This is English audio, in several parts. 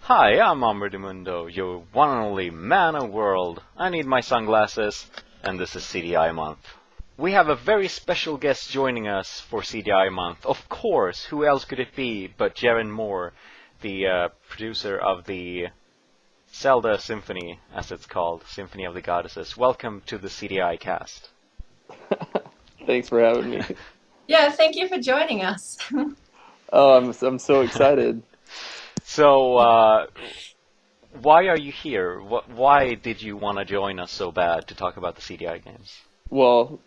Hi, I'm Mundo, your one and only man of world. I need my sunglasses, and this is CDI month. We have a very special guest joining us for CDI month. Of course, who else could it be but Jeron Moore, the producer of the Zelda Symphony, as it's called, Symphony of the Goddesses. Welcome to the CDI cast. Thanks for having me. Yeah, thank you for joining us. Oh, I'm so excited. So, why are you here? Why did you want to join us so bad to talk about the CDI games? Well,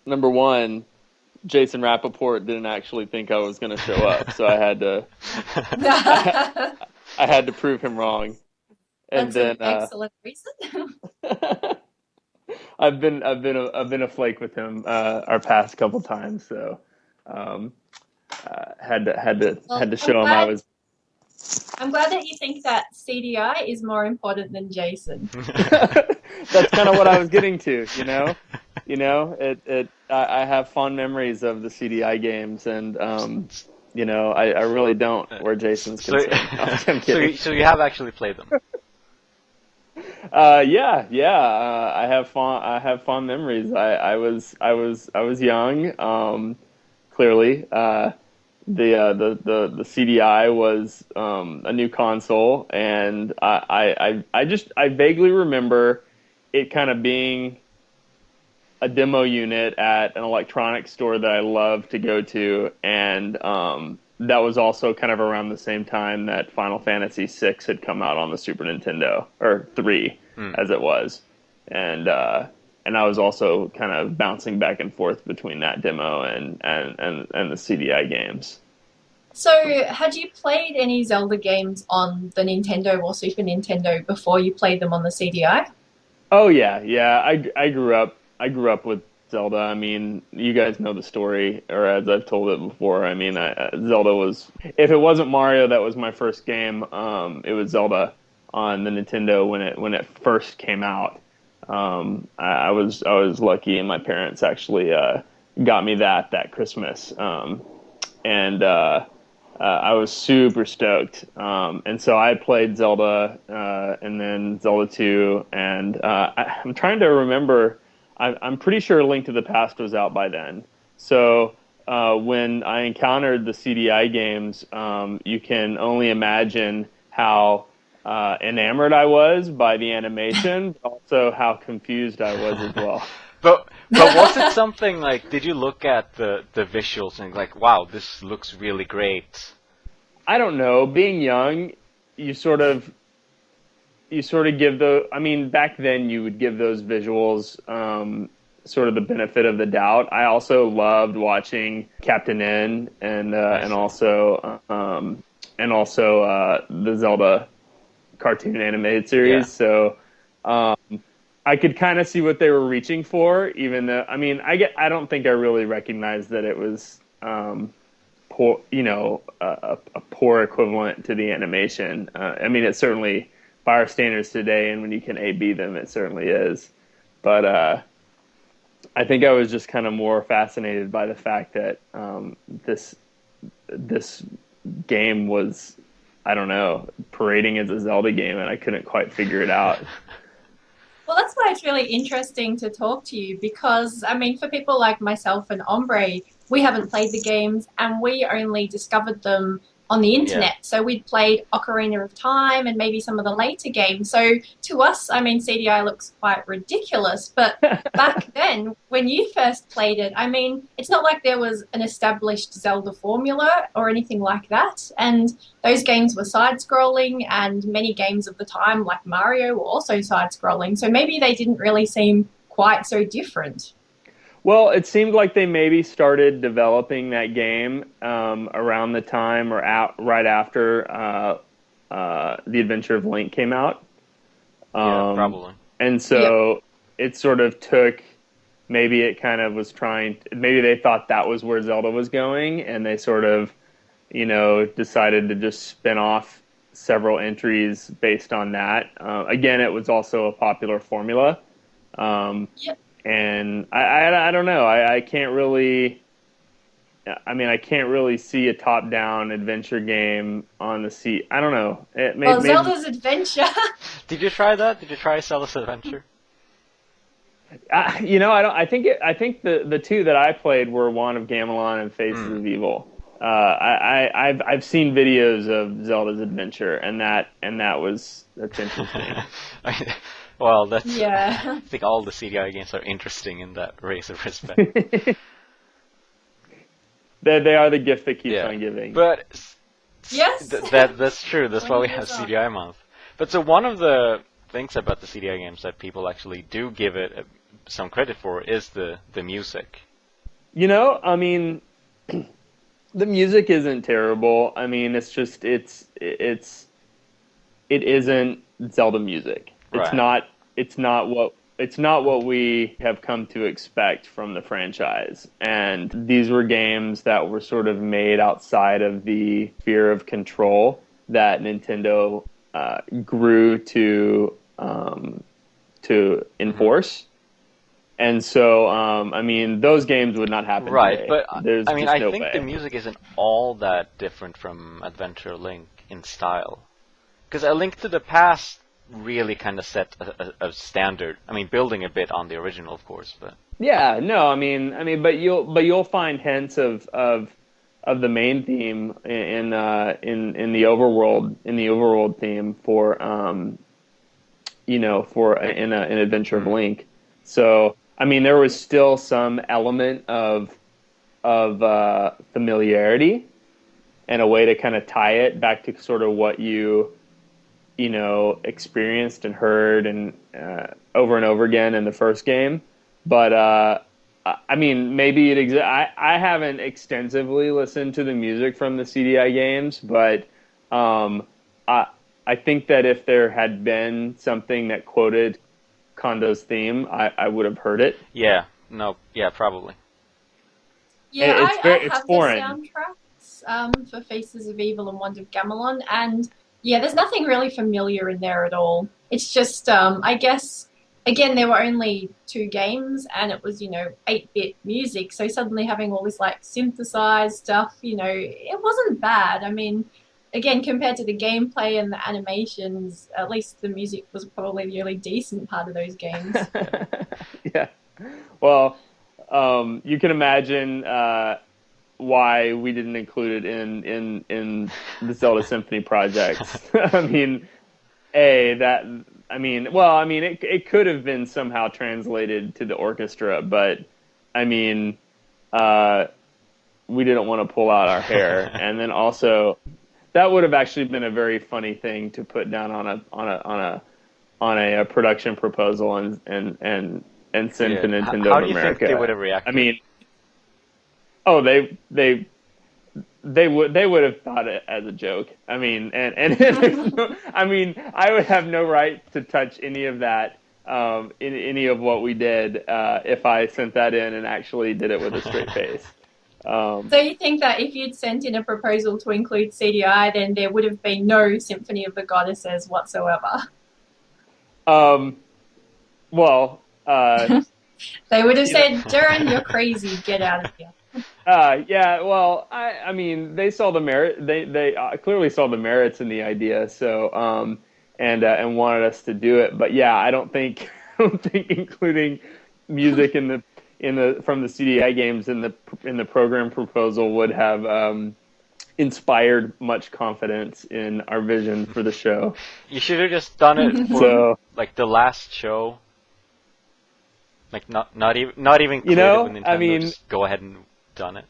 number one, Jason Rappaport didn't actually think I was going to show up, so I had to I, I had to prove him wrong. And That's an then excellent reason. I've been a flake with him our past couple times, so um, had Well, to show him I was. I'm glad that you think that CDI is more important than Jason. That's kind of what I was getting to, you know. I have fond memories of the CDI games, and I really don't where Jason's So, concerned. No, I'm kidding. so you have actually played them. Yeah. I have fond memories. I was young. Clearly, the CDI was a new console, and I vaguely remember it kind of being a demo unit at an electronics store that I love to go to, and that was also kind of around the same time that Final Fantasy VI had come out on the Super Nintendo, or three, Hmm. as it was, and I was also kind of bouncing back and forth between that demo and the CDI games. So, had you played any Zelda games on the Nintendo or Super Nintendo before you played them on the CDI? Oh yeah. I grew up with Zelda. I mean, you guys know the story, or as I've told it before. I mean, Zelda was, if it wasn't Mario, that was my first game. It was Zelda on the Nintendo when it first came out. I was lucky, and my parents actually got me that Christmas, and I was super stoked. And so I played Zelda, and then Zelda 2, and I'm trying to remember. I'm pretty sure Link to the Past was out by then. So when I encountered the CDI games, you can only imagine how enamored I was by the animation, but also how confused I was as well. But was it something like? Did you look at the visuals and like, wow, this looks really great? I don't know. Being young, you sort of give the, I mean, back then you would give those visuals sort of the benefit of the doubt. I also loved watching Captain N, I see. and also the Zelda cartoon animated Yeah. series. So um, I could kind of see what they were reaching for, even though, I mean, I don't think I really recognized that it was poor, a poor equivalent to the animation. I mean, it certainly, by our standards today, and when you can A/B them, it certainly is. But I think I was just kind of more fascinated by the fact that this game was, I don't know, parading as a Zelda game, and I couldn't quite figure it out. Well, that's why it's really interesting to talk to you because, I mean, for people like myself and Ombre, we haven't played the games and we only discovered them on the Yeah. internet. So we'd played Ocarina of Time and maybe some of the later games. So to us, I mean, CDI looks quite ridiculous. But back then, when you first played it, I mean, it's not like there was an established Zelda formula or anything like that. And those games were side scrolling, and many games of the time, like Mario, were also side scrolling. So maybe they didn't really seem quite so different. Well, it seemed like they maybe started developing that game around the time or out right after the Adventure of Link came out, Yeah, um, probably. and Yep. so it sort of took. Maybe it kind of was trying. Maybe they thought that was where Zelda was going, and they sort of, decided to just spin off several entries based on that. Again, it was also a popular formula. Um, Yep. and I don't know. I can't really I mean, I can't really see a top-down adventure game on the seat. I don't know. Well, Maybe, Zelda's Adventure. Did you try that? Did you try Zelda's Adventure? I don't. I think the two that I played were Wand of Gamelon and Faces of Evil. I've seen videos of Zelda's Adventure, and that's interesting. Well, that's. Yeah. I think all the CDI games are interesting in that race of respect. They are the gift that keeps on giving. But Yes. that's true. That's why we 20 have years on. CDI month. But so one of the things about the CDI games that people actually do give it some credit for is the music. I mean, the music isn't terrible. I mean, it's just it isn't Zelda music. Right. It's not what we have come to expect from the franchise. And these were games that were sort of made outside of the sphere of control that Nintendo grew to enforce. And so, I mean, those games would not happen Right, today. but There's I mean, just I no think way. the music isn't all that different from Adventure Link in style. Because A Link to the Past really kind of set a standard. I mean, building a bit on the original, of course, but Yeah, no, I mean, but you'll find hints of the main theme in the overworld theme for for an Adventure of Link. So I mean, there was still some element of familiarity and a way to kind of tie it back to sort of what you experienced and heard and over again in the first game. But I mean, maybe it exists. I haven't extensively listened to the music from the CDI games, but I think that if there had been something that quoted Kondo's theme, I would have heard it. yeah, no, yeah, probably. Yeah, It's have the foreign. soundtracks for Faces of Evil and Wand of Gamelon, and yeah, there's nothing really familiar in there at all. It's just, I guess, again, there were only 2 games, and it was 8-bit music, so suddenly having all this like synthesized stuff, it wasn't bad. I mean, again, compared to the gameplay and the animations, at least the music was probably the only decent part of those games. Yeah. Well, you can imagine why we didn't include it in the Zelda Symphony projects. I mean, it could have been somehow translated to the orchestra, but I mean, we didn't want to pull out our hair, and then also that would have actually been a very funny thing to put down on a production proposal and send to Nintendo How of do you America. think they would have reacted? I mean, oh, they would have thought it as a joke. I mean, and I mean, I would have no right to touch any of that, in any of what we did, if I sent that in and actually did it with a straight face. So you think that if you'd sent in a proposal to include CDI, then there would have been no Symphony of the Goddesses whatsoever? Well, they would have said, Jeron, you're crazy, get out of here. Yeah, well, I mean, they saw the merit. They clearly saw the merits in the idea. So, and wanted us to do it. But yeah, I don't think including music from the CDI games in the program proposal would have inspired much confidence in our vision for the show. You should have just done it for like the last show. Like not even cleared it with Nintendo. I mean, just go ahead and done it.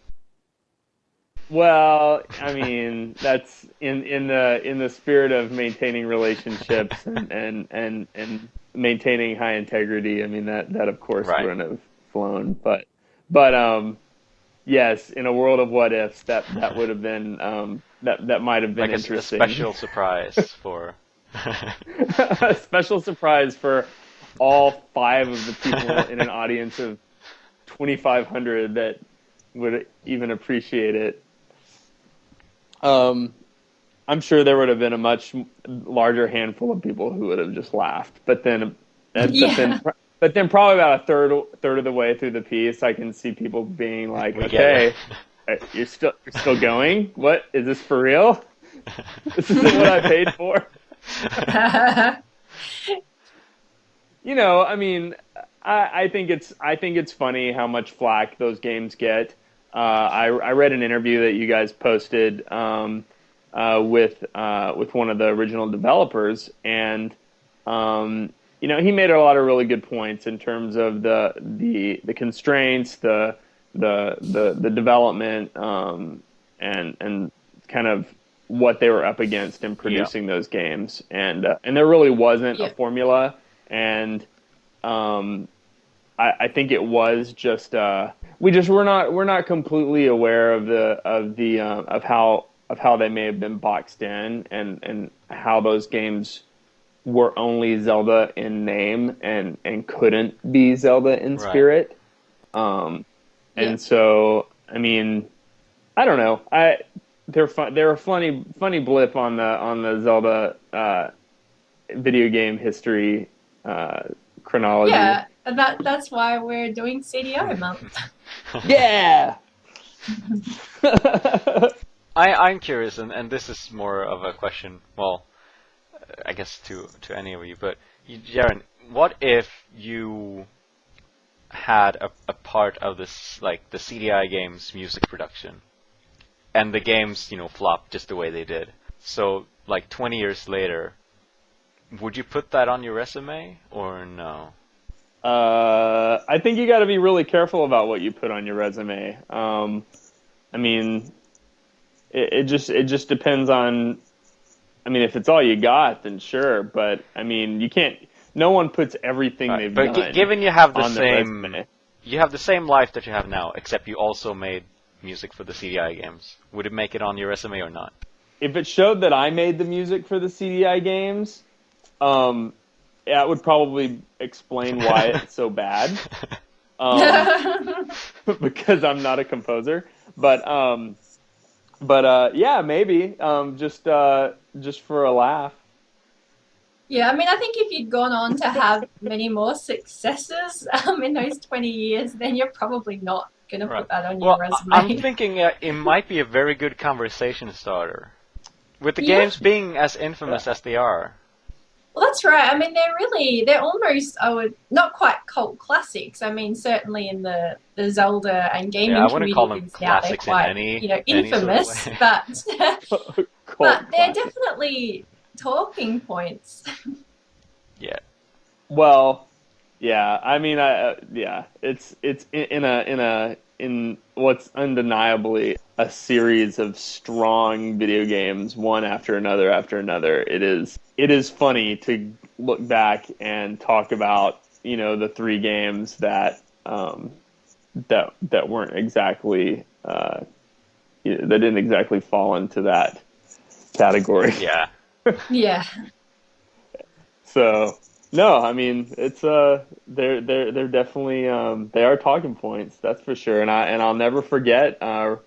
Well, I mean, that's in the spirit of maintaining relationships and maintaining high integrity. I mean, that of course wouldn't have flown, but yes, in a world of what ifs, that would have been that might have been like interesting. A special surprise for a special surprise for all 5 of the people in an audience of 2,500 that would even appreciate it. I'm sure there would have been a much larger handful of people who would have just laughed. But then probably about a third of the way through the piece, I can see people being like, "Okay, You're still going? What is this for real? This isn't what I paid for. I mean, I think it's funny how much flack those games get. I read an interview that you guys posted with one of the original developers, and he made a lot of really good points in terms of the constraints, the development, and kind of what they were up against in producing those games, and there really wasn't a formula, and I think it was just we're not completely aware of how they may have been boxed in, and how those games were only Zelda in name and couldn't be Zelda in spirit. And so, I mean, I don't know. They're a funny blip on the Zelda video game history chronology. Yeah, and that's why we're doing CDI month. Yeah. I'm curious, and this is more of a question. Well, I guess to any of you, but Jeron, what if you had a part of this, like the CDI games music production, and the games, flopped just the way they did? So, like 20 years later, would you put that on your resume or no? I think you got to be really careful about what you put on your resume. I mean, it just depends on. I mean, if it's all you got, then sure. But I mean, you can't. No one puts everything they've done. But given you have the same, you have the same life that you have now, except you also made music for the CDI games. Would it make it on your resume or not? If it showed that I made the music for the CDI games, that would probably explain why it's so bad. Because I'm not a composer. But yeah, maybe just for a laugh. Yeah, I mean, I think if you'd gone on to have many more successes in those 20 years, then you're probably not going to put that on your resume. I'm thinking it might be a very good conversation starter. With the games being as infamous as they are. Well, that's right. I mean, they're almost, not quite cult classics. I mean, certainly in the Zelda and gaming communities now, they're quite, infamous, sort of but they're definitely talking points. Yeah. Well, yeah. I mean, it's in what's undeniably a series of strong video games, one after another after another. It is funny to look back and talk about, the three games that weren't exactly that didn't exactly fall into that category. Yeah. Yeah. So no, I mean, it's they're definitely they are talking points, that's for sure. And I'll never forget Shona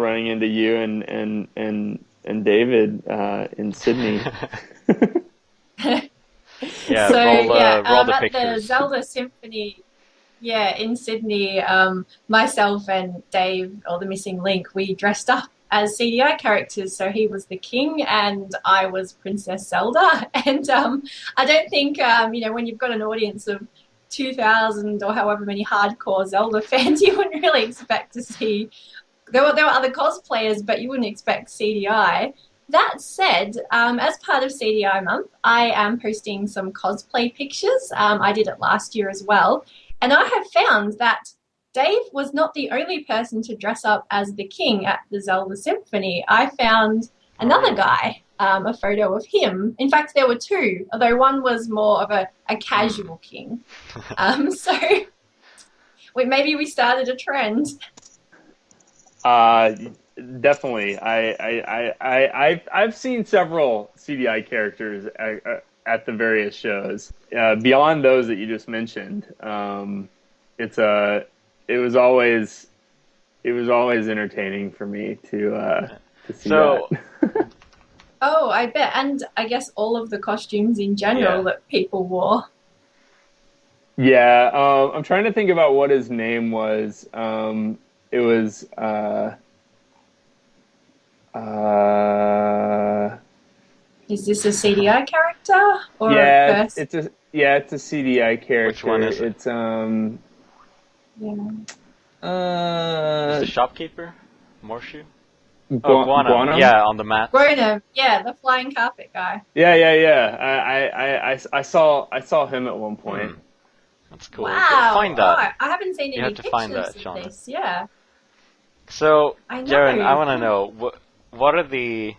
running into you and David in Sydney. Yeah, so roll the at pictures. the Zelda Symphony, in Sydney, myself and Dave, or the missing link, we dressed up as CDI characters. So he was the king and I was Princess Zelda. And I don't think, when you've got an audience of 2,000 or however many hardcore Zelda fans, you wouldn't really expect to see. There were other cosplayers, but you wouldn't expect CDI. That said, as part of CDI month, I am posting some cosplay pictures. I did it last year as well. And I have found that Dave was not the only person to dress up as the king at the Zelda Symphony. I found another guy, a photo of him. In fact, there were two, although one was more of a casual king. So maybe we started a trend. Definitely. I've seen several CDI characters at the various shows. Beyond those that you just mentioned, it was always entertaining for me to see that. Oh, I bet, and I guess all of the costumes in general that people wore. Yeah, I'm trying to think about what his name was. It was uh, Is this a CDI character or a yeah, person? it's a CDI Which one character. is it? It's Yeah. Is uh the shopkeeper? Morshu? Oh, Guano. Guano. Yeah, on the mats. Groner, yeah, the flying carpet guy. Yeah. I saw him at one Hmm, point. that's cool. Wow. Find Oh, that. I haven't seen You have any to find that, pictures of Shauna. this. Yeah, So, I Jeron, I know. want to know what are the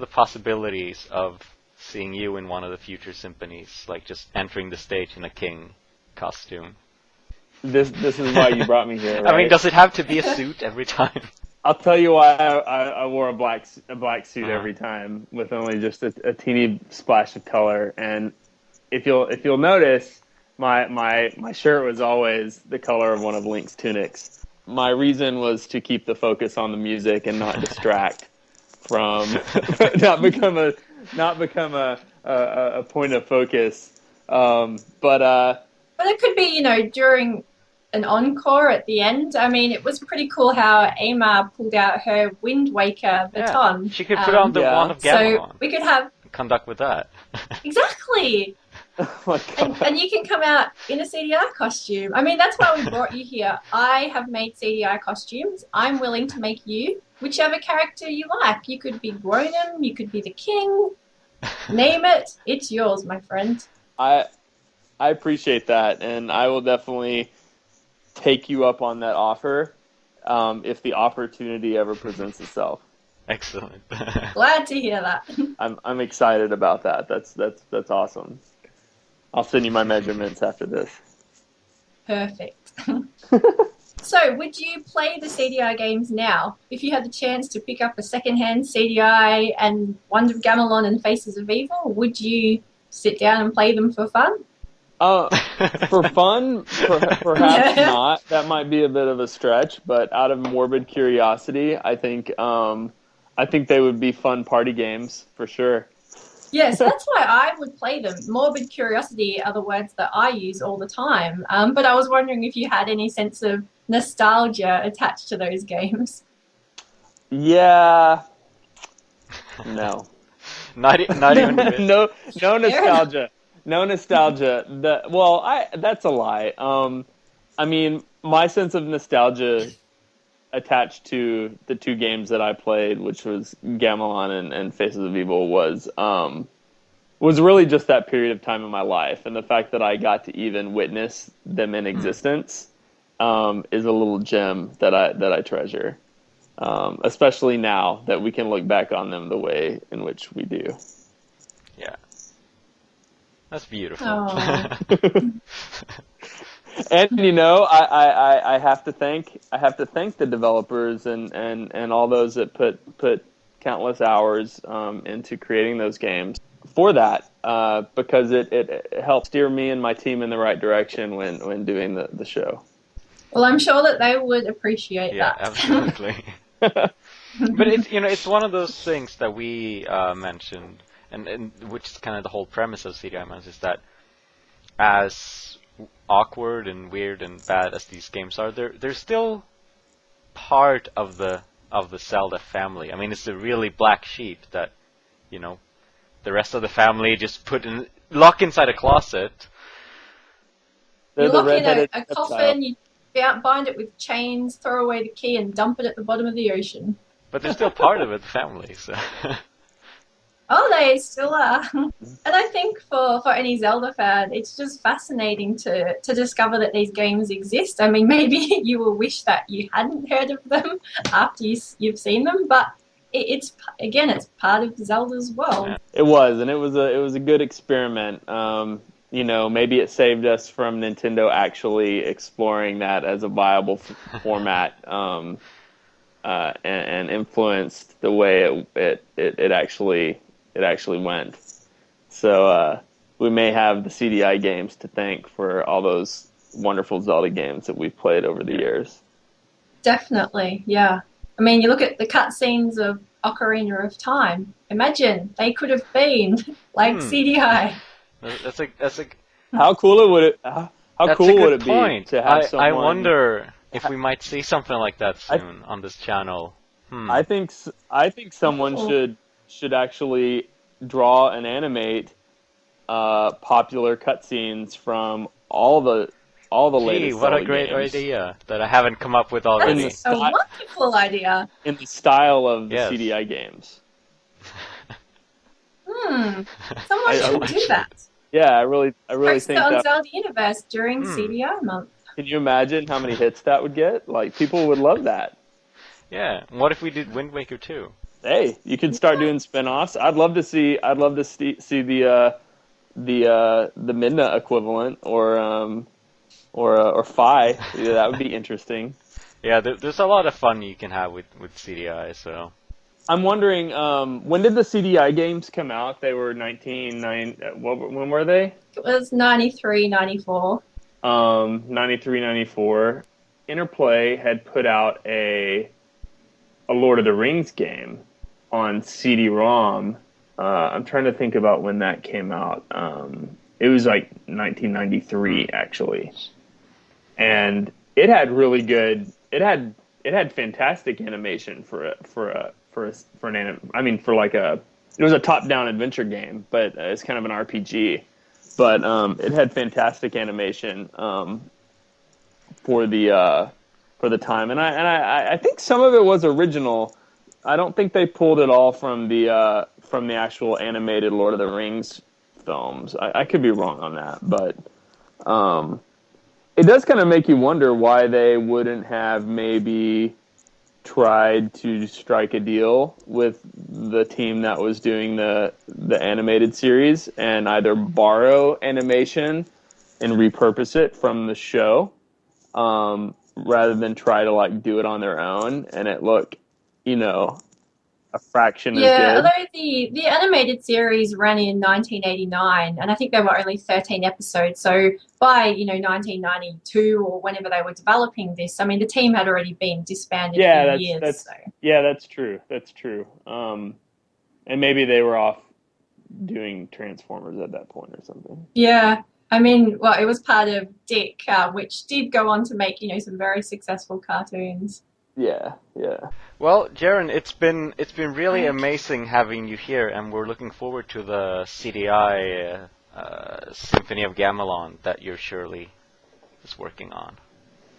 possibilities of seeing you in one of the future symphonies, like just entering the stage in a king costume? This is why you brought me here, I mean, right? does it have to be a suit every time? I'll tell you why I wore a black suit Uh-huh. every time with only just a teeny splash of color. And if you'll notice, my shirt was always the color of one of Link's tunics. My reason was to keep the focus on the music and not distract from not become a point of focus. But But it could be, during an encore at the end. I mean, it was pretty cool how Amar pulled out her Wind Waker Yeah, baton. she could put on the wand Yeah. of So Gamelon. we could have Conduct with that. exactly, oh my and you can come out in a CDI costume. I mean, that's why we brought you here. I have made CDI costumes. I'm willing to make you whichever character you like. You could be Gronim, you could be the king. Name it, it's yours, my friend. I I appreciate that, and I will definitely take you up on that offer if the opportunity ever presents itself. Excellent. Glad to hear that. I'm excited about that. That's awesome. I'll send you my measurements after this. Perfect. So, would you play the CDI games now? If you had the chance to pick up a secondhand CDI and Wand of Gamelon and Faces of Evil, would you sit down and play them for fun? For fun, perhaps not. That might be a bit of a stretch, but out of morbid curiosity, I think they would be fun party games for sure. Yes, that's why I would play them. Morbid curiosity are the words that I use all the time. But I was wondering if you had any sense of nostalgia attached to those games. Yeah, no. Not even a bit. no, no Fair enough. nostalgia. No nostalgia. That's a lie. I mean, my sense of nostalgia attached to the two games that I played, which was Gamelon and Faces of Evil, was really just that period of time in my life, and the fact that I got to even witness them in existence is a little gem that I treasure. Especially now that we can look back on them the way in which we do. Yeah. That's beautiful. Oh. And I have to thank the developers and all those that put countless hours into creating those games for that because it helped steer me and my team in the right direction when doing the show. Well, I'm sure that they would appreciate Yeah, that. absolutely. But it's one of those things that we mentioned, and which is kind of the whole premise of CDI Months is that as awkward and weird and bad as these games are, they're still part of the Zelda family. I mean, it's the really black sheep that the rest of the family just lock inside a closet. They're You the lock in redheaded a stepchild. coffin, you bind it with chains, throw away the key, and dump it at the bottom of the ocean. But they're still part of it, the family. So. Oh, they still are. And I think for any Zelda fan, it's just fascinating to discover that these games exist. I mean, maybe you will wish that you hadn't heard of them after you've seen them, but it's part of Zelda's world. Yeah. It was, and it was a good experiment. Maybe it saved us from Nintendo actually exploring that as a viable format, and influenced the way it actually went. So we may have the CDI games to thank for all those wonderful Zelda games that we've played over the years. Definitely, yeah. I mean, you look at the cutscenes of Ocarina of Time. Imagine they could have been like CDI. That's like How cool How That's cool a good would it point. be to have I someone? wonder if we might see something like that soon on this channel. I think someone Cool. should actually draw and animate popular cutscenes from all the Gee, latest what a Zelda great games idea that I haven't come up with already. That's a wonderful idea. in the style of the Yes. CDI games. Someone I- should do that. Yeah, I really Post think it on that. Zelda Universe during CDI month. Can you imagine how many hits that would get? Like, people would love that. Yeah. What if we did Wind Waker 2? Hey, you could start doing spin-offs. I'd love to see the Midna equivalent or Phi. Yeah, that would be interesting. Yeah, there's a lot of fun you can have with CDI. So I'm wondering, when did the CDI games come out? They were when were they? It was 93, 94. 93, 94. Interplay had put out a Lord of the Rings game on CD-ROM. I'm trying to think about when that came out. It was like 1993, actually, and it had really good. It had fantastic animation for an anim. I mean, for like it was a top-down adventure game, but it's kind of an RPG. But it had fantastic animation for the time, and I think some of it was original. I don't think they pulled it all from the actual animated Lord of the Rings films. I could be wrong on that, but it does kind of make you wonder why they wouldn't have maybe tried to strike a deal with the team that was doing the animated series and either borrow animation and repurpose it from the show, rather than try to like do it on their own and it look, a fraction as Yeah, good. although the animated series ran in 1989, and I think there were only 13 episodes. So by 1992 or whenever they were developing this, I mean the team had already been disbanded Yeah, for years. that's true. That's true. And maybe they were off doing Transformers at that point or something. Yeah, I mean, well, it was part of Dick, which did go on to make some very successful cartoons. Yeah, yeah. well, Jeron, it's been really amazing having you here, and we're looking forward to the CDI Symphony of Gamelon that you're surely is working on.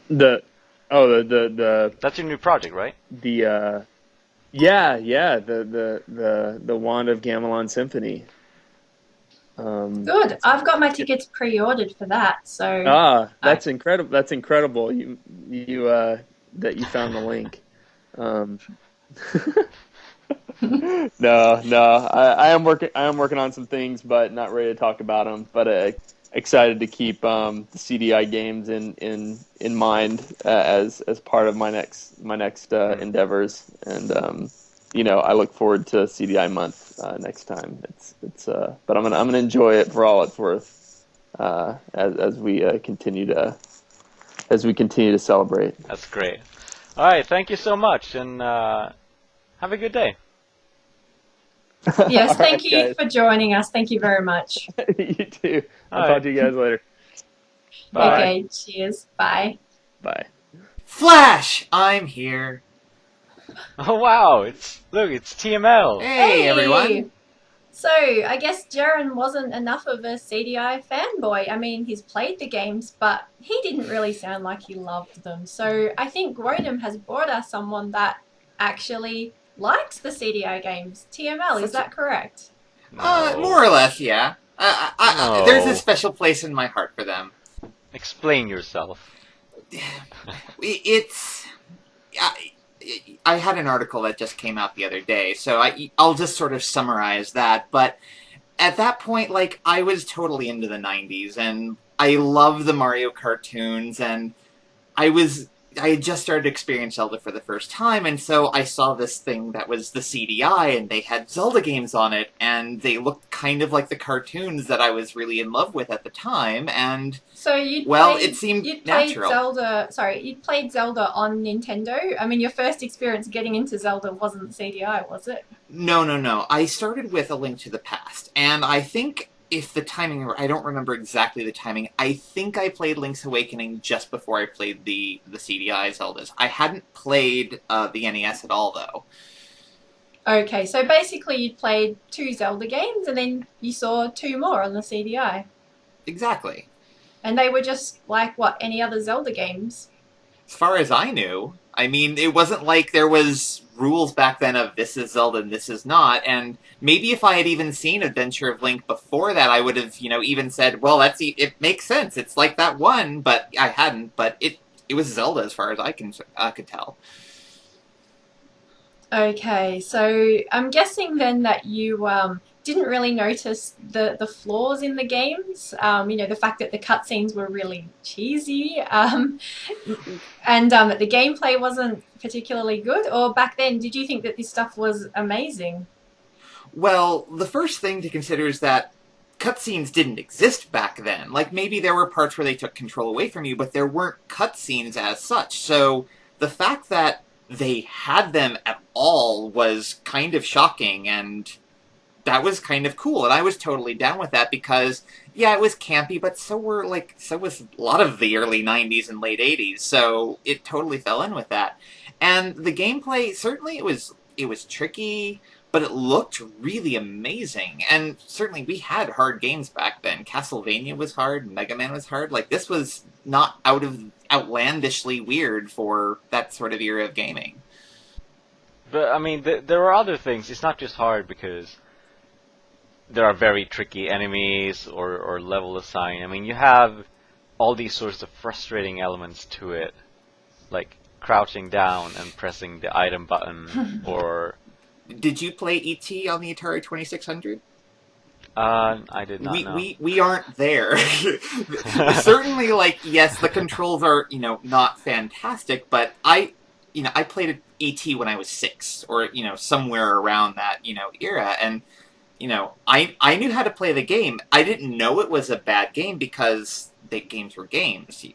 The That's your new project, right? the Wand of Gamelon Symphony. Good. I've got my tickets pre-ordered for that. So That's incredible. That's incredible. You that you found the link. No. I am working on some things, but not ready to talk about them. But excited to keep the CDI games in mind as part of my next endeavors. And I look forward to CDI month next time. But I'm gonna enjoy it for all it's worth as we continue to celebrate. That's great. All right, thank you so much, and have a good day. yes, thank right, you guys. for joining us. Thank you very much. You too. I'll All talk right. to you guys later. Bye. Okay, cheers. Bye. Bye. Flash, I'm here. Oh wow, it's TML. Hey, everyone. So, I guess Jeron wasn't enough of a CDI fanboy. I mean, he's played the games, but he didn't really sound like he loved them. So, I think Grodem has brought us someone that actually likes the CDI games. TML, is that correct? More or less, yeah. No. There's a special place in my heart for them. Explain yourself. It's... I had an article that just came out the other day, so I'll just sort of summarize that. But at that point, I was totally into the 90s, and I love the Mario cartoons, and I had just started to experience Zelda for the first time, and so I saw this thing that was the CDI, and they had Zelda games on it, and they looked kind of like the cartoons that I was really in love with at the time, and... So it seemed natural. You'd played Zelda on Nintendo? I mean, your first experience getting into Zelda wasn't CDI, was it? No. I started with A Link to the Past, and I think if the timing, I don't remember exactly the timing. I think I played Link's Awakening just before I played the CDI Zeldas. I hadn't played the NES at all, though. Okay, so basically you played 2 Zelda games and then you saw 2 more on the CDI. Exactly. And they were just like, what, any other Zelda games? As far as I knew, I mean, it wasn't like there was rules back then of this is Zelda and this is not, and maybe if I had even seen Adventure of Link before that, I would have, even said, well, it makes sense, it's like that one, but I hadn't, but it was Zelda as far as I could tell. Okay, so I'm guessing then that you didn't really notice the flaws in the games. The fact that the cutscenes were really cheesy, and that the gameplay wasn't particularly good. Or back then, did you think that this stuff was amazing? Well, the first thing to consider is that cutscenes didn't exist back then. Like, maybe there were parts where they took control away from you, but there weren't cutscenes as such. So the fact that they had them at all was kind of shocking, and that was kind of cool, and I was totally down with that because, yeah, it was campy, but so was a lot of the early 90s and late 80s, so it totally fell in with that. And the gameplay, certainly it was tricky, but it looked really amazing. And certainly we had hard games back then. Castlevania was hard, Mega Man was hard. Like, this was not outlandishly weird for that sort of era of gaming. But I mean, there are other things. It's not just hard because there are very tricky enemies or level design. I mean, you have all these sorts of frustrating elements to it, like crouching down and pressing the item button, or... Did you play E.T. on the Atari 2600? I did not know. We aren't there. Certainly, yes, the controls are, not fantastic, but I played E.T. when I was 6, or, somewhere around that, era, and, I knew how to play the game. I didn't know it was a bad game because games were games.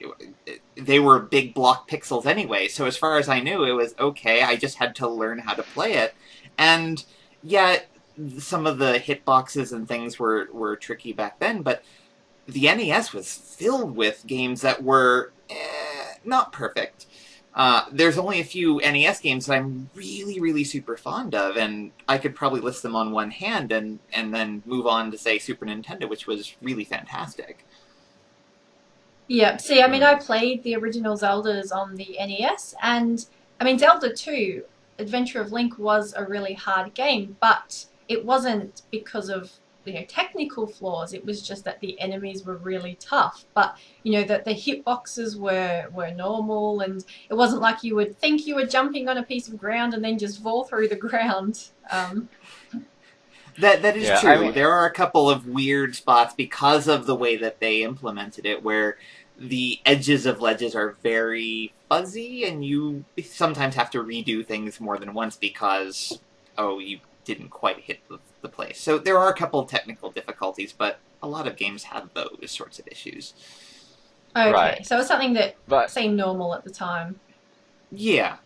They were big block pixels anyway, so as far as I knew, it was okay. I just had to learn how to play it. And, yeah, some of the hitboxes and things were tricky back then, but the NES was filled with games that were not perfect. There's only a few NES games that I'm really, really super fond of, and I could probably list them on one hand and then move on to, say, Super Nintendo, which was really fantastic. Yeah, see, I mean, I played the original Zeldas on the NES, and, I mean, Zelda 2, Adventure of Link, was a really hard game, but it wasn't because of technical flaws. It was just that the enemies were really tough, but that the hitboxes were normal, and it wasn't like you would think you were jumping on a piece of ground and then just fall through the ground. That is Yeah, true. I mean, There are a couple of weird spots because of the way that they implemented it, where the edges of ledges are very fuzzy, and you sometimes have to redo things more than once because, you didn't quite hit the place. So there are a couple of technical difficulties, but a lot of games have those sorts of issues. Okay, Right. so it's something that but seemed normal at the time. Yeah.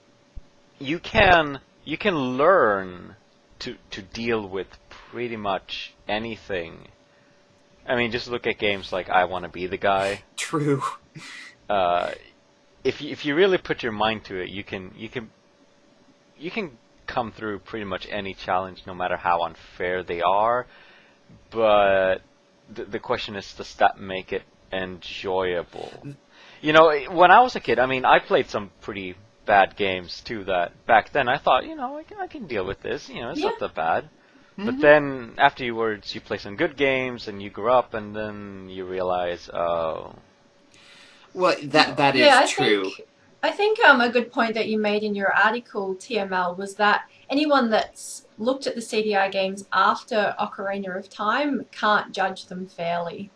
you can learn to deal with pretty much anything. I mean, just look at games like I Want to Be the Guy. True. If you really put your mind to it, you can come through pretty much any challenge, no matter how unfair they are. But the question is, does that make it enjoyable? When I was a kid, I mean, I played some pretty bad games too. That back then I thought, I can deal with this. It's not that bad. But then afterwards, you play some good games, and you grow up, and then you realize, oh. Well, that is true. I think a good point that you made in your article, TML, was that anyone that's looked at the CDI games after Ocarina of Time can't judge them fairly.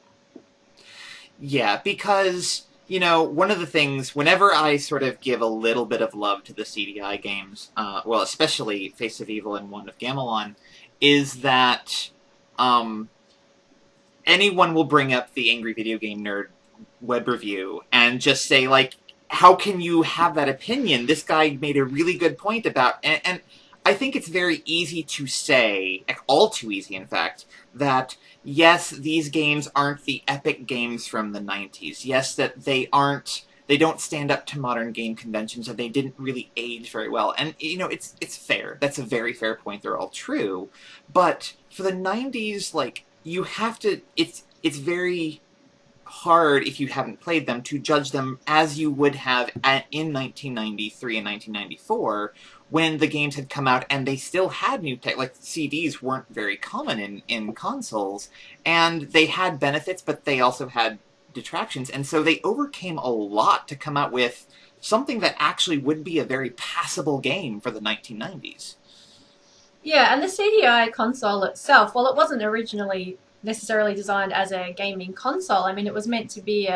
Yeah, because, one of the things, whenever I sort of give a little bit of love to the CDI games, well, especially Face of Evil and One of Gamelon, is that anyone will bring up the Angry Video Game Nerd web review and just say, how can you have that opinion? This guy made a really good point about... And I think it's very easy to say, all too easy, in fact, that, yes, these games aren't the epic games from the 90s. Yes, that they don't stand up to modern game conventions, and they didn't really age very well. And, it's fair. That's a very fair point. They're all true. But for the 90s, like, you have to... It's very hard, if you haven't played them, to judge them as you would have in 1993 and 1994, when the games had come out and they still had new tech. Like, CDs weren't very common in consoles, and they had benefits, but they also had detractions, and so they overcame a lot to come out with something that actually would be a very passable game for the 1990s. Yeah, and the CDI console itself, well, it wasn't originally necessarily designed as a gaming console. I mean, it was meant to be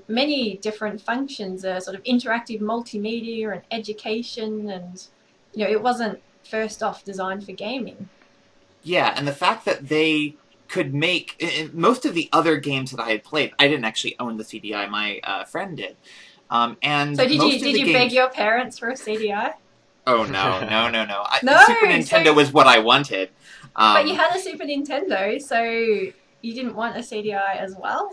many different functions, a sort of interactive multimedia and education, and, it wasn't first off designed for gaming. Yeah, and the fact that they could make... most of the other games that I had played, I didn't actually own the CDI, my friend did. And so did you beg your parents for a CDI? Oh, no. No, The Super Nintendo was what I wanted. But you had a Super Nintendo, so you didn't want a CDI as well?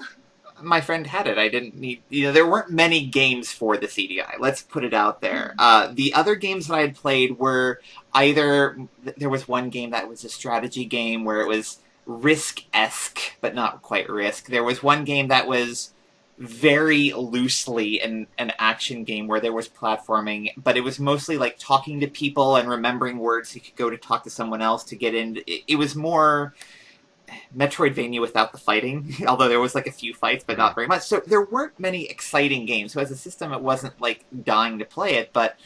My friend had it. I didn't need... there weren't many games for the CDI. Let's put it out there. The other games that I had played were either... There was one game that was a strategy game where it was Risk-esque, but not quite Risk. There was one game that was very loosely an action game where there was platforming, but it was mostly like talking to people and remembering words so you could go to talk to someone else to get in. It was more Metroidvania without the fighting, although there was like a few fights, but not very much. So there weren't many exciting games. So as a system, it wasn't like dying to play it, but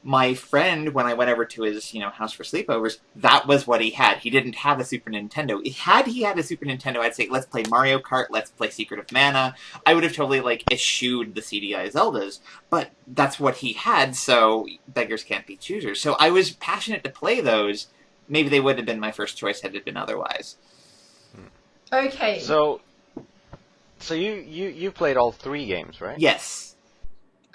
my friend, when I went over to his, house for sleepovers, that was what he had. He didn't have a Super Nintendo. Had he had a Super Nintendo, I'd say, let's play Mario Kart, let's play Secret of Mana. I would have totally, eschewed the CDI Zeldas, but that's what he had, so beggars can't be choosers. So I was passionate to play those. Maybe they would have been my first choice had it been otherwise. Okay. So you played all 3 games, right? Yes.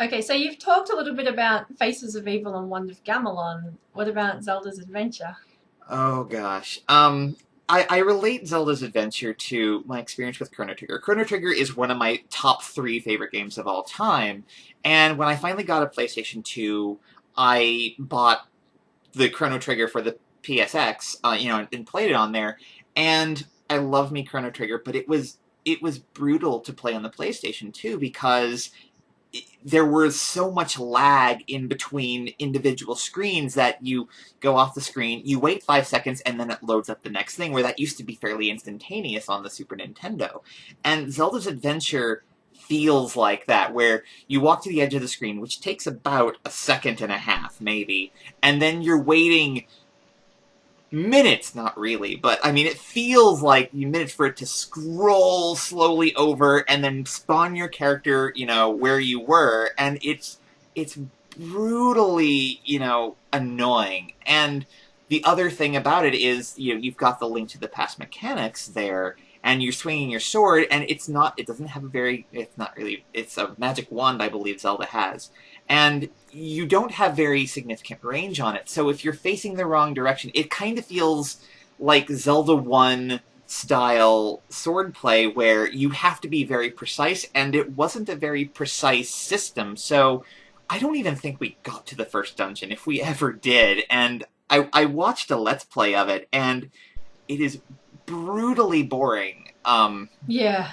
Okay, so you've talked a little bit about Faces of Evil and Wand of Gamelon. What about Zelda's Adventure? Oh, gosh. I relate Zelda's Adventure to my experience with Chrono Trigger. Chrono Trigger is one of my top 3 favorite games of all time, and when I finally got a PlayStation 2, I bought the Chrono Trigger for the PSX, and played it on there, and I love me Chrono Trigger, but it was brutal to play on the PlayStation 2 because there was so much lag in between individual screens that you go off the screen, you wait 5 seconds, and then it loads up the next thing, where that used to be fairly instantaneous on the Super Nintendo. And Zelda's Adventure feels like that, where you walk to the edge of the screen, which takes about a second and a half, maybe, and then you're waiting minutes, not really, but I mean, it feels like minutes for it to scroll slowly over and then spawn your character, where you were, and it's brutally, annoying. And the other thing about it is, you've got the Link to the Past mechanics there, and you're swinging your sword, and it doesn't have it's a magic wand, I believe Zelda has. And you don't have very significant range on it, so if you're facing the wrong direction, it kind of feels like Zelda 1 style swordplay, where you have to be very precise, and it wasn't a very precise system, so I don't even think we got to the first dungeon, if we ever did, and I watched a Let's Play of it, and it is brutally boring. Yeah.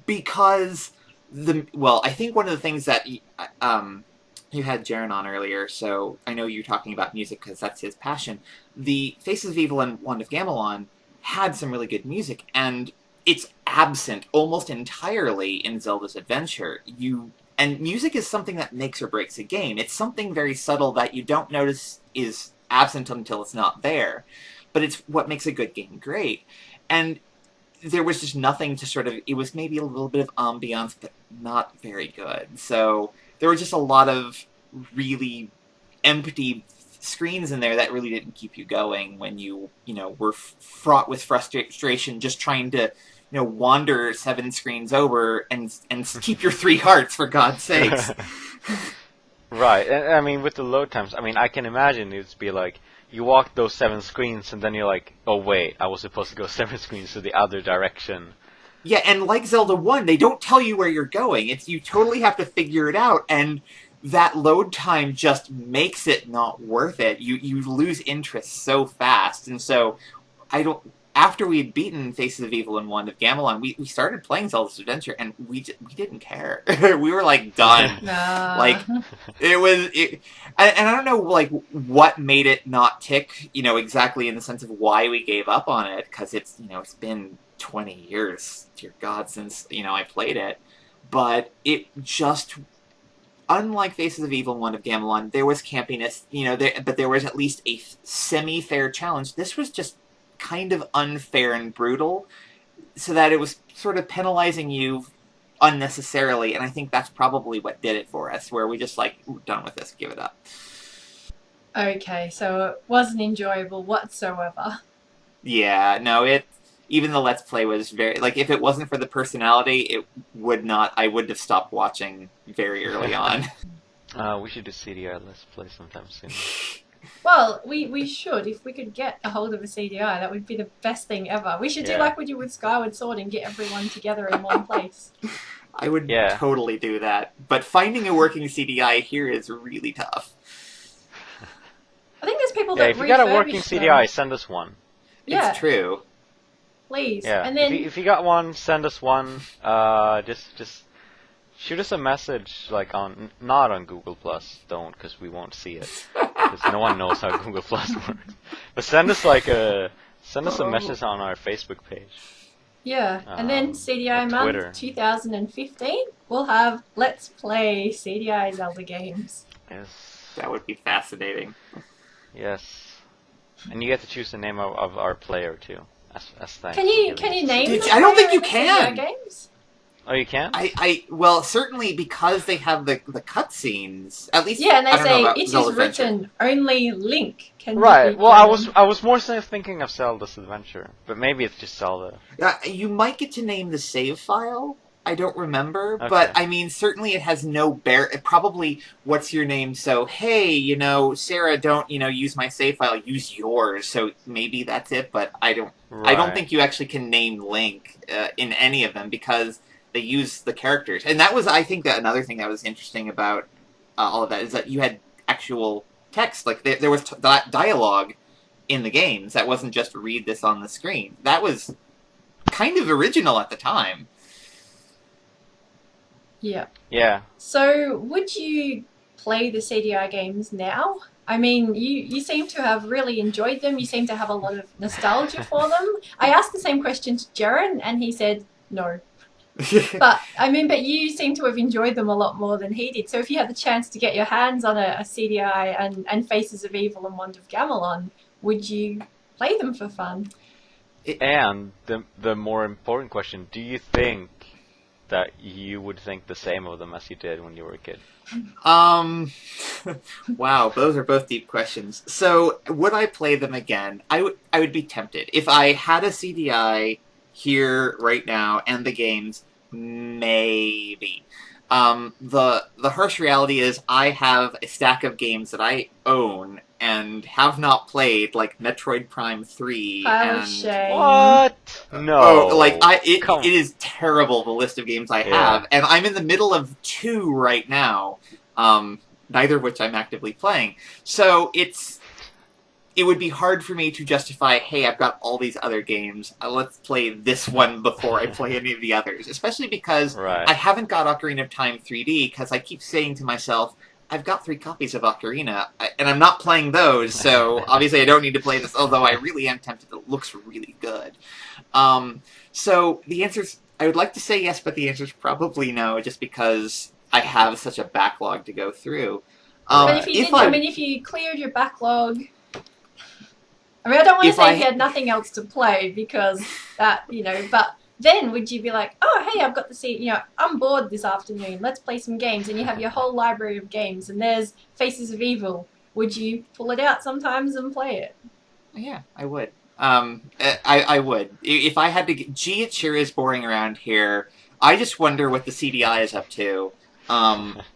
Because I think one of the things that you had Jeron on earlier, so I know you're talking about music because that's his passion. The Faces of Evil and Wand of Gamelon had some really good music, and it's absent almost entirely in Zelda's Adventure. And music is something that makes or breaks a game. It's something very subtle that you don't notice is absent until it's not there. But it's what makes a good game great. And there was just nothing to it was maybe a little bit of ambiance, but not very good. So there were just a lot of really empty screens in there that really didn't keep you going when you were fraught with frustration just trying to, wander 7 screens over and keep your 3 hearts, for God's sakes. Right. And, I mean, with the load times, I can imagine it'd be like, you walk those 7 screens, and then you're like, oh wait, I was supposed to go 7 screens to the other direction. Yeah, and like Zelda 1, they don't tell you where you're going. It's you totally have to figure it out, and that load time just makes it not worth it. You lose interest so fast, and so I don't. After we had beaten Faces of Evil and Wand of Gamelon, we started playing Zelda's Adventure, and we didn't care. We were like done. No. Like and I don't know like what made it not tick. Exactly in the sense of why we gave up on it, because it's it's been 20 years, dear God, since I played it, but it just. Unlike Faces of Evil and Wand of Gamelon, there was campiness, but there was at least a semi-fair challenge. This was just kind of unfair and brutal, so that it was sort of penalizing you unnecessarily, and I think that's probably what did it for us, where we just we're done with this, give it up. Okay, so it wasn't enjoyable whatsoever. Yeah, no, even the Let's Play was very, if it wasn't for the personality, I would have stopped watching very early on. We should do CDI Let's Play sometime soon. Well, we should. If we could get a hold of a CDI, that would be the best thing ever. We should do like we did with Skyward Sword and get everyone together in one place. I would totally do that, but finding a working CDI here is really tough. I think there's people that if you got a working CDI, send us one. Yeah. It's true. Please. Yeah. And then if you got one, send us one. Just shoot us a message, not on Google+, don't, because we won't see it. Because no one knows how Google+ works. But send us a message on our Facebook page. Yeah, and then CDI month Twitter. 2015, we'll have Let's Play CDI Zelda games. Yes. That would be fascinating. Yes. And you get to choose the name of our player too. As thanks. Can you name? I don't think you the can. CDI games? Oh, you can? Well, certainly because they have the cutscenes. At least Yeah, and they I don't know say about it is Zelda's written Adventure. only Link can. Right. be Well, canon. I was more so thinking of Zelda's Adventure, but maybe it's just Zelda. You might get to name the save file. I don't remember, Okay. but I mean, certainly it has no probably what's your name? So hey, Sarah, don't use my save file. Use yours. So maybe that's it. But I don't. Right. I don't think you actually can name Link in any of them because they use the characters. And that was, I think, that another thing that was interesting about all of that is that you had actual text. There was dialogue in the games. That wasn't just read this on the screen. That was kind of original at the time. Yeah. Yeah. So, would you play the CDI games now? I mean, you seem to have really enjoyed them. You seem to have a lot of nostalgia for them. I asked the same question to Jeron, and he said no. But you seem to have enjoyed them a lot more than he did. So if you had the chance to get your hands on a CDI and Faces of Evil and Wand of Gamelon, would you play them for fun? And the more important question: do you think that you would think the same of them as you did when you were a kid? Wow, those are both deep questions. So, would I play them again? I would be tempted. If I had a CDI here right now and the games, maybe. The harsh reality is I have a stack of games that I own and have not played, like Metroid Prime 3 Pile of and shame. What? No. it is terrible, the list of games I have, and I'm in the middle of 2 right now, neither of which I'm actively playing. So it would be hard for me to justify, hey, I've got all these other games, let's play this one before I play any of the others, especially because I haven't got Ocarina of Time 3D, because I keep saying to myself, I've got 3 copies of Ocarina, and I'm not playing those, so obviously I don't need to play this, although I really am tempted. It looks really good. So the answer's, I would like to say yes, but the answer's probably no, just because I have such a backlog to go through. But if you cleared your backlog... I don't want to say if you had nothing else to play, because that, but... Then would you be like, oh, hey, I've got I'm bored this afternoon, let's play some games, and you have your whole library of games, and there's Faces of Evil. Would you pull it out sometimes and play it? Yeah, I would. I would. If I had to... Gee, it sure is boring around here. I just wonder what the CDI is up to.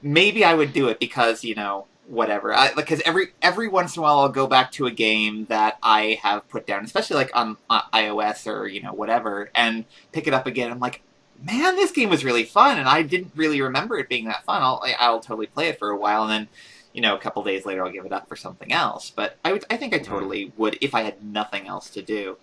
Maybe I would do it because, whatever. Because every once in a while I'll go back to a game that I have put down, especially like on iOS or whatever, and pick it up again. I'm like, man, this game was really fun, and I didn't really remember it being that fun. I'll totally play it for a while, and then a couple days later I'll give it up for something else. But I think I totally would if I had nothing else to do.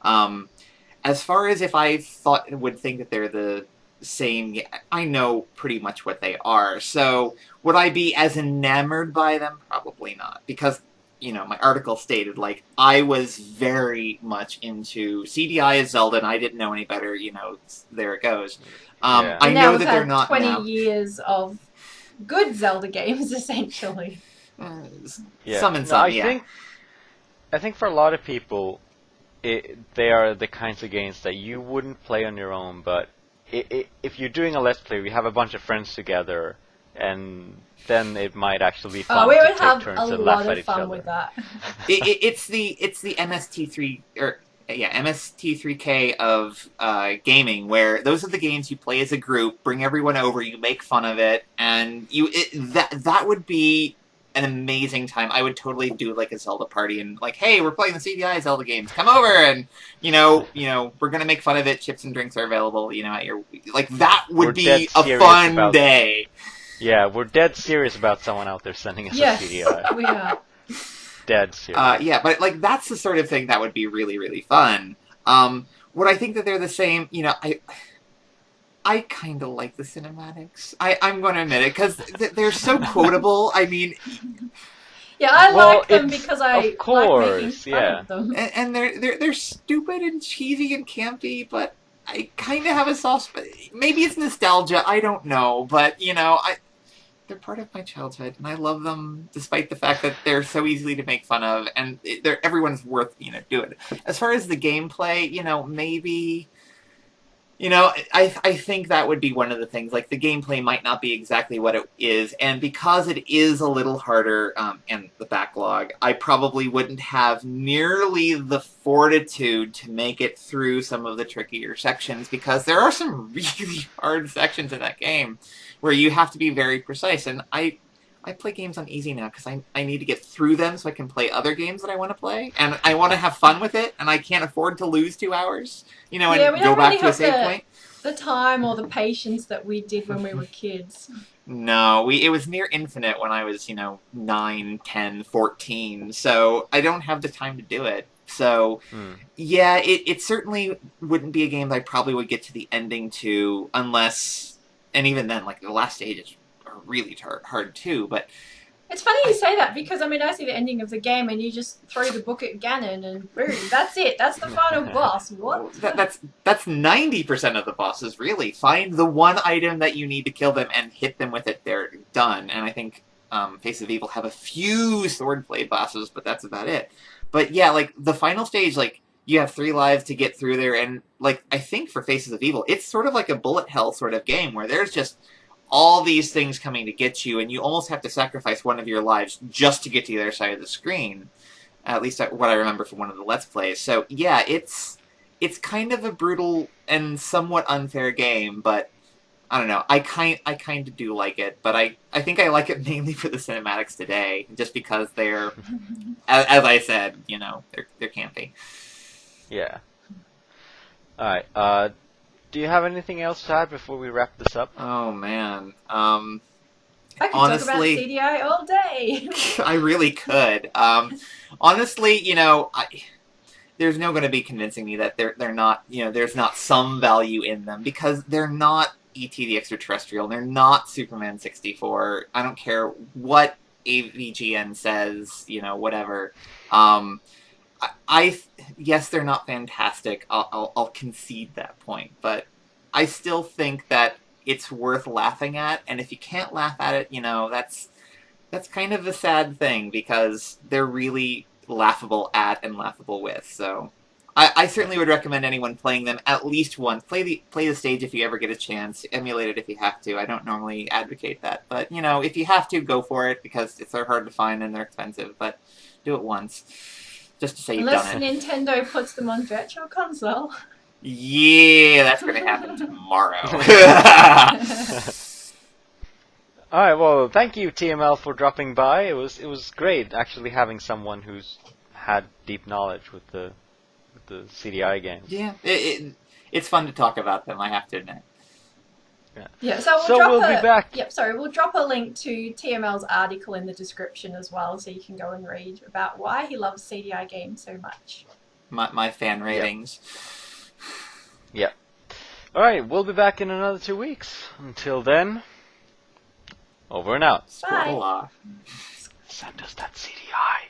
As far as if I would think that they're the same, I know pretty much what they are. So would I be as enamored by them? Probably not, because my article stated like I was very much into CDI as Zelda, and I didn't know any better. There it goes. I know that they're not 20 years of good Zelda games, essentially. Some and some. I think for a lot of people, they are the kinds of games that you wouldn't play on your own, but if you're doing a Let's Play, we have a bunch of friends together, and then it might actually be fun we to would take have turns a and laugh lot at of each fun other. with that. It's the MST3 MST3K of gaming, where those are the games you play as a group, bring everyone over, you make fun of it, and that would be an amazing time. I would totally do like a Zelda party and like, hey, we're playing the CDI Zelda games. Come over and we're gonna make fun of it. Chips and drinks are available. At your that would be a fun day. Yeah, we're dead serious about someone out there sending us a CDI. Yes, we are. Dead serious. Yeah, but that's the sort of thing that would be really, really fun. Would I think that they're the same? I kind of like the cinematics. I'm going to admit it, because they're so quotable. I mean... Yeah, I like them because I like making fun of them. And they're stupid and cheesy and campy, but I kind of have a soft spot. Maybe it's nostalgia, I don't know. But, they're part of my childhood, and I love them despite the fact that they're so easily to make fun of, and everyone's worth, doing. As far as the gameplay, maybe... I think that would be one of the things. Like, the gameplay might not be exactly what it is, and because it is a little harder, and the backlog, I probably wouldn't have nearly the fortitude to make it through some of the trickier sections, because there are some really hard sections in that game where you have to be very precise, and I play games on easy now because I need to get through them so I can play other games that I want to play, and I want to have fun with it, and I can't afford to lose 2 hours, and go back to a save point. The time or the patience that we did when we were kids. No, it was near infinite when I was, 9, 10, 14, so I don't have the time to do it. So, yeah, it certainly wouldn't be a game that I probably would get to the ending to unless, and even then, like, the last stages are really hard too, but... It's funny you say that, because, I see the ending of the game and you just throw the book at Ganon and boom, that's it. That's the final boss. What? That's 90% of the bosses, really. Find the one item that you need to kill them and hit them with it, they're done. And I think Face of Evil have a few swordblade bosses, but that's about it. But yeah, like, the final stage, like, you have 3 lives to get through there, and, like, I think for Faces of Evil, it's sort of like a bullet hell sort of game, where there's just all these things coming to get you, and you almost have to sacrifice one of your lives just to get to the other side of the screen. At least what I remember from one of the Let's Plays. So, yeah, it's kind of a brutal and somewhat unfair game, but I don't know. I kind of do like it, but I think I like it mainly for the cinematics today, just because they're, as I said, they're campy. Yeah. Alright, do you have anything else to add before we wrap this up? Oh, man. I could honestly, talk about CDI all day. I really could. Honestly, there's no going to be convincing me that they're not, there's not some value in them, because they're not E.T. the Extraterrestrial, they're not Superman 64. I don't care what AVGN says, whatever. Yes, they're not fantastic. I'll concede that point, but I still think that it's worth laughing at, and if you can't laugh at it, that's kind of a sad thing, because they're really laughable at and laughable with. So I certainly would recommend anyone playing them at least once. Play the stage if you ever get a chance. Emulate it if you have to. I don't normally advocate that, but if you have to, go for it, because they're hard to find and they're expensive. But do it once, just to say you've done it. Unless Nintendo puts them on Virtual Console. Yeah, that's going to happen tomorrow. All right. Well, thank you, TML, for dropping by. It was great actually having someone who's had deep knowledge with the CDI games. Yeah, it's fun to talk about them, I have to admit. Yeah, so we'll be back. Yep, sorry, we'll drop a link to TML's article in the description as well, so you can go and read about why he loves CDI games so much. My fan ratings. Yep. All right, we'll be back in another 2 weeks. Until then, over and out. Bye. Squirtle. Send us that CDI.